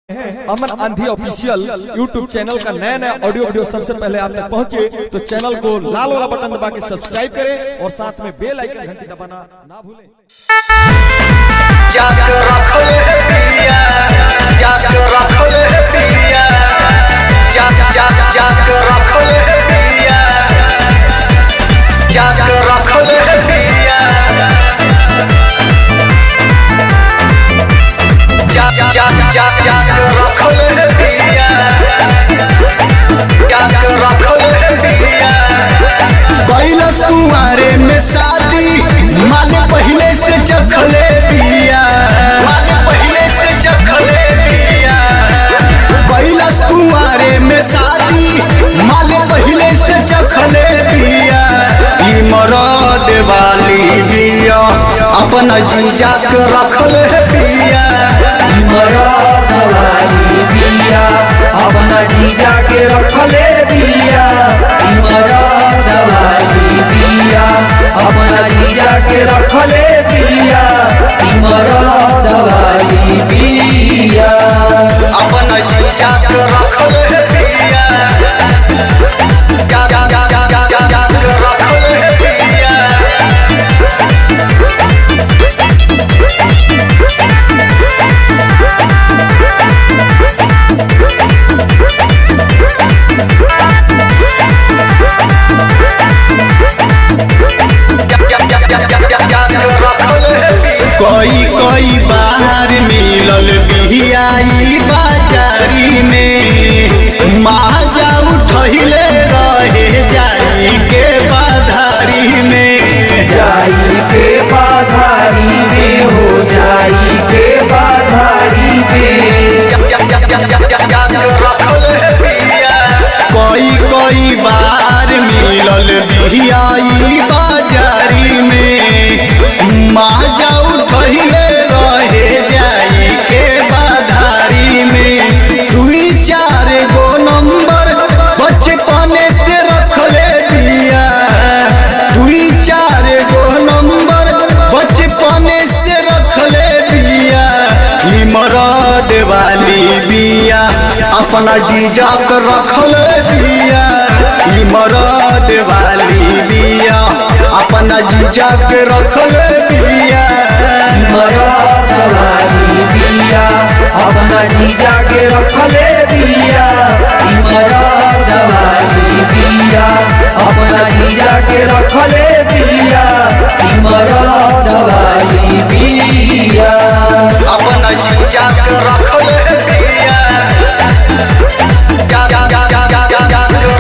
अमन आंधी official YouTube channel का नया ऑडियो वीडियो सबसे पहले आप तक पहुंचे तो चैनल को लाल वाला बटन दबा के सब्सक्राइब करें और साथ में बेल आइकन घंटी दबाना ना भूलें। कुंवारे में शादी माले पहले से चखले पिया, माले पहले से चखले पिया। पहला कुंवारे में शादी माले पहले से चखले पिया। ई मरद वाली बिया अपना जीजा के रखले पिया। मरद वाली बिया अपना जीजा के रखले बिया। मरद वाली बिया अपना जीजा के रखले बिया। मरद वाली बिया अपना जीजा के रखले बिया। रखले बिया। कोई बाहर मिलल बिहियाई बाजारी में माजा उठले रहे जाई के बाधारी में। जाई के बाधारी में हो जाई के बाधारी में। कोई बार मिलल बिहियाई बाजारी में माजा उठले रहे जाई के बाधारी में। दुई चार गो नंबर बचपने से रखले बिया। दुई चार गो नंबर बचपने से रखले बिया। ई मरद वाली बिया अपना जीजा के रखले बिया। ई मरद वाली बिया अपना जीजा के रखले बिया। मरद वाली बिया अपना जीजा के रखले बिया। मरद वाली बिया अपना जीजा के रखले बिया। मरद वाली बिया अपना जीजा के रखले बिया।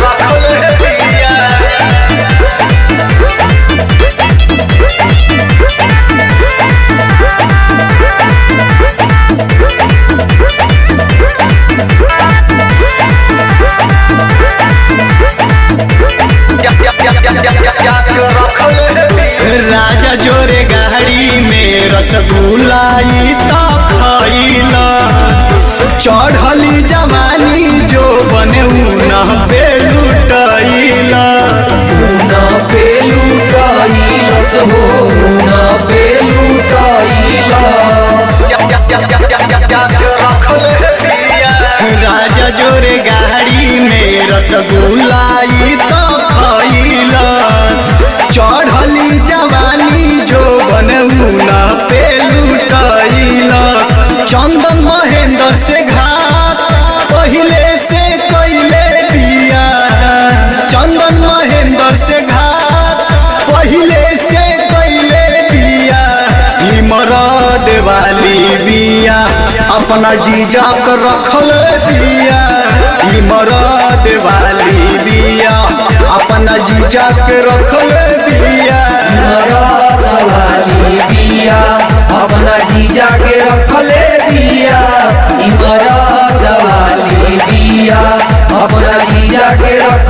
रखले बिया। राजा जोरे गाड़ी में रसगुल्लाई तो खइला। चढ़ली जवानी जो बने न पे लुटैला। न पे लुटैलस हो न पे लुटैला। राजा जोरे गाड़ी में रसगुल्लाई तो खइला। चढ़ली जवानी जो बनौना पे लुटैला। चंदन महेंद्र से घाट पहले से कैले बिया। चंदन महेंद्र से घाट पहले से कैले बिया। ई मरद वाली बिया अपना जीजा के रखले बिया। ई मरद वाली बिया अपना जीजा के रखले बिया। मरद वाली बिया अपना जीजा के रखले बिया। मरद वाली बिया अपना जीजा के रख